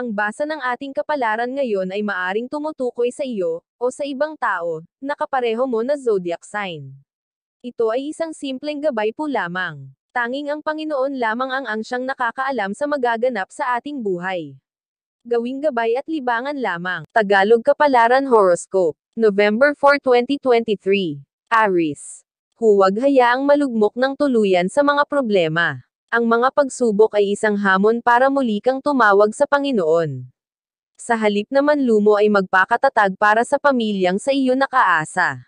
Ang basa ng ating kapalaran ngayon ay maaring tumutukoy sa iyo, o sa ibang tao, na kapareho mo na zodiac sign. Ito ay isang simpleng gabay po lamang. Tanging ang Panginoon lamang ang siyang nakakaalam sa magaganap sa ating buhay. Gawing gabay at libangan lamang. Tagalog Kapalaran Horoscope, November 4, 2023. Aries. Huwag hayaang malugmok ng tuluyan sa mga problema. Ang mga pagsubok ay isang hamon para muli kang tumawag sa Panginoon. Sa halip na manlumo ay magpakatatag para sa pamilyang sa iyo nakaasa.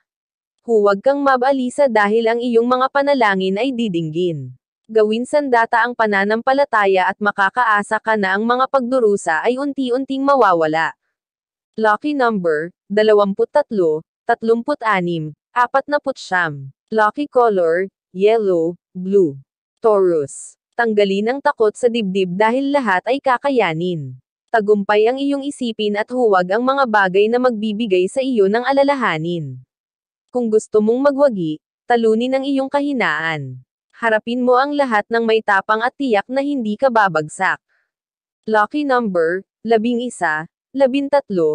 Huwag kang mabalisa dahil ang iyong mga panalangin ay didinggin. Gawin sandata ang pananampalataya at makakaasa ka na ang mga pagdurusa ay unti-unting mawawala. Lucky number, 23, 36, 49. Lucky color, yellow, blue. Taurus. Tanggalin ang takot sa dibdib dahil lahat ay kakayanin. Tagumpay ang iyong isipin at huwag ang mga bagay na magbibigay sa iyo ng alalahanin. Kung gusto mong magwagi, talunin ang iyong kahinaan. Harapin mo ang lahat ng may tapang at tiyak na hindi ka babagsak. Lucky number, 11, 13, 27.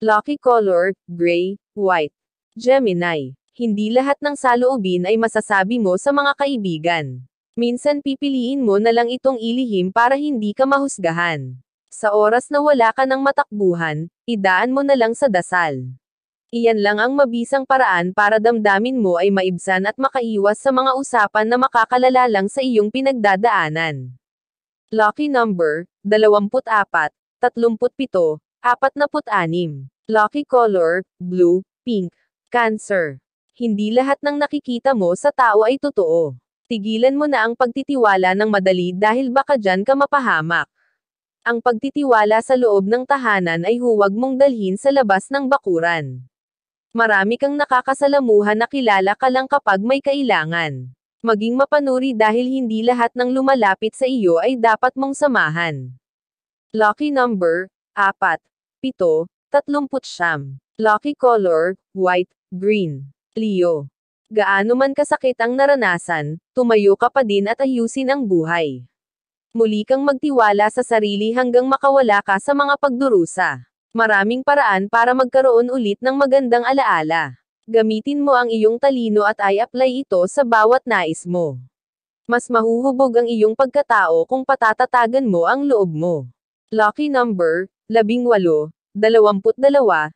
Lucky color, gray, white. Gemini. Hindi lahat ng saloobin ay masasabi mo sa mga kaibigan. Minsan pipiliin mo na lang itong ilihim para hindi ka mahusgahan. Sa oras na wala ka ng matakbuhan, idaan mo na lang sa dasal. Iyan lang ang mabisang paraan para damdamin mo ay maibsan at makaiwas sa mga usapan na makakalala lang sa iyong pinagdadaanan. Lucky number, 24, 37, 46. Lucky color, blue, pink. Cancer. Hindi lahat ng nakikita mo sa tao ay totoo. Tigilan mo na ang pagtitiwala ng madali dahil baka dyan ka mapahamak. Ang pagtitiwala sa loob ng tahanan ay huwag mong dalhin sa labas ng bakuran. Marami kang nakakasalamuhan na kilala ka lang kapag may kailangan. Maging mapanuri dahil hindi lahat ng lumalapit sa iyo ay dapat mong samahan. Lucky number, 4, 7, 30. Lucky color, white, green. Leo. Gaano man kasakit ang naranasan, tumayo ka pa din at ayusin ang buhay. Muli kang magtiwala sa sarili hanggang makawala ka sa mga pagdurusa. Maraming paraan para magkaroon ulit ng magandang alaala. Gamitin mo ang iyong talino at i-apply ito sa bawat nais mo. Mas mahuhubog ang iyong pagkatao kung patatatagan mo ang loob mo. Lucky number, 18, 22, 34.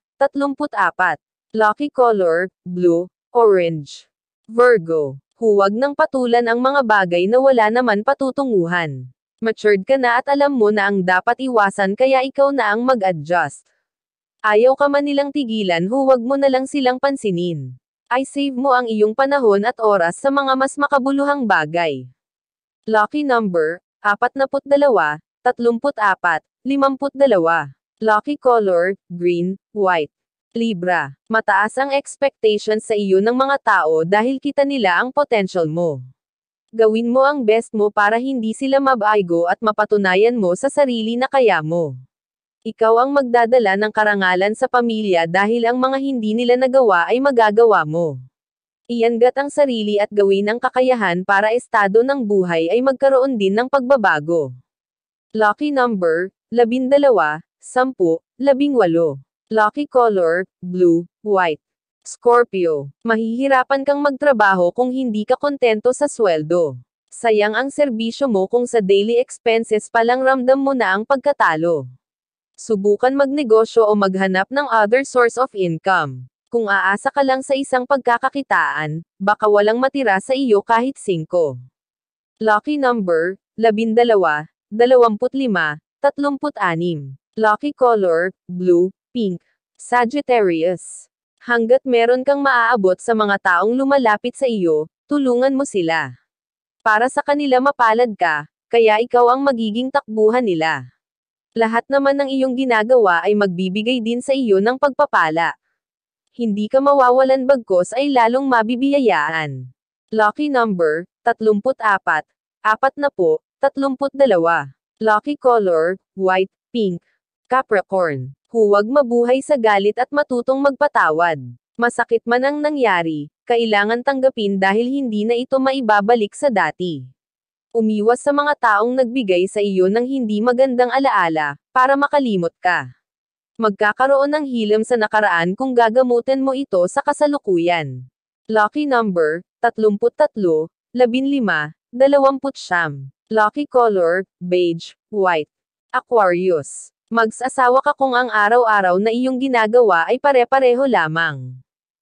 Lucky color, blue, orange. Virgo. Huwag nang patulan ang mga bagay na wala naman patutunguhan. Matured ka na at alam mo na ang dapat iwasan kaya ikaw na ang mag-adjust. Ayaw ka man nilang tigilan, huwag mo na lang silang pansinin. I-save mo ang iyong panahon at oras sa mga mas makabuluhang bagay. Lucky number, 42, 34, 52. Lucky color, green, white. Libra. Mataas ang expectations sa iyo ng mga tao dahil kita nila ang potential mo. Gawin mo ang best mo para hindi sila mabaigo at mapatunayan mo sa sarili na kaya mo. Ikaw ang magdadala ng karangalan sa pamilya dahil ang mga hindi nila nagawa ay magagawa mo. Iangat ang sarili at gawin ang kakayahan para estado ng buhay ay magkaroon din ng pagbabago. Lucky number, 12, 10, 18. Lucky color, blue, white. Scorpio. Mahihirapan kang magtrabaho kung hindi ka kontento sa sweldo. Sayang ang serbisyo mo kung sa daily expenses pa lang ramdam mo na ang pagkatalo. Subukan magnegosyo o maghanap ng other source of income. Kung aasa ka lang sa isang pagkakakitaan, baka walang matira sa iyo kahit 5. Lucky number, 12, 25, 36. Lucky color, blue, pink. Sagittarius. Hanggat meron kang maaabot sa mga taong lumalapit sa iyo, tulungan mo sila. Para sa kanila mapalad ka, kaya ikaw ang magiging takbuhan nila. Lahat naman ng iyong ginagawa ay magbibigay din sa iyo ng pagpapala. Hindi ka mawawalan bagkos ay lalong mabibiyayaan. Lucky number, 34, 40, 32. Lucky color, white, pink. Capricorn. Huwag mabuhay sa galit at matutong magpatawad. Masakit man ang nangyari, kailangan tanggapin dahil hindi na ito maibabalik sa dati. Umiwas sa mga taong nagbigay sa iyo ng hindi magandang alaala, para makalimot ka. Magkakaroon ng hilam sa nakaraan kung gagamutin mo ito sa kasalukuyan. Lucky number, 33, 15, 29. Lucky color, beige, white. Aquarius. Mag-asawa ka kung ang araw-araw na iyong ginagawa ay pare-pareho lamang.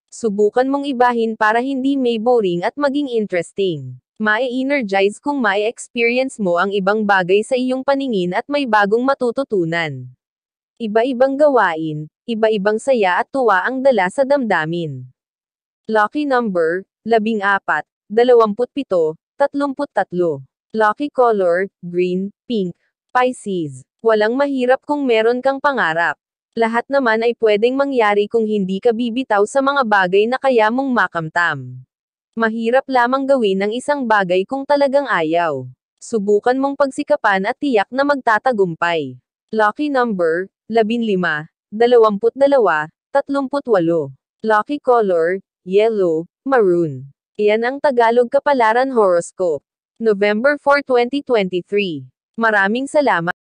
Subukan mong ibahin para hindi may boring at maging interesting. Mae-energize kung mae-experience mo ang ibang bagay sa iyong paningin at may bagong matututunan. Iba-ibang gawain, iba-ibang saya at tuwa ang dala sa damdamin. Lucky number, 14, 27, 33. Lucky color, green, pink. Pisces. Walang mahirap kung meron kang pangarap. Lahat naman ay pwedeng mangyari kung hindi ka bibitaw sa mga bagay na kaya mong makamtam. Mahirap lamang gawin ang isang bagay kung talagang ayaw. Subukan mong pagsikapan at tiyak na magtatagumpay. Lucky number, 15, 22, 38. Lucky color, yellow, maroon. Iyan ang Tagalog Kapalaran Horoscope. November 4, 2023. Maraming salamat.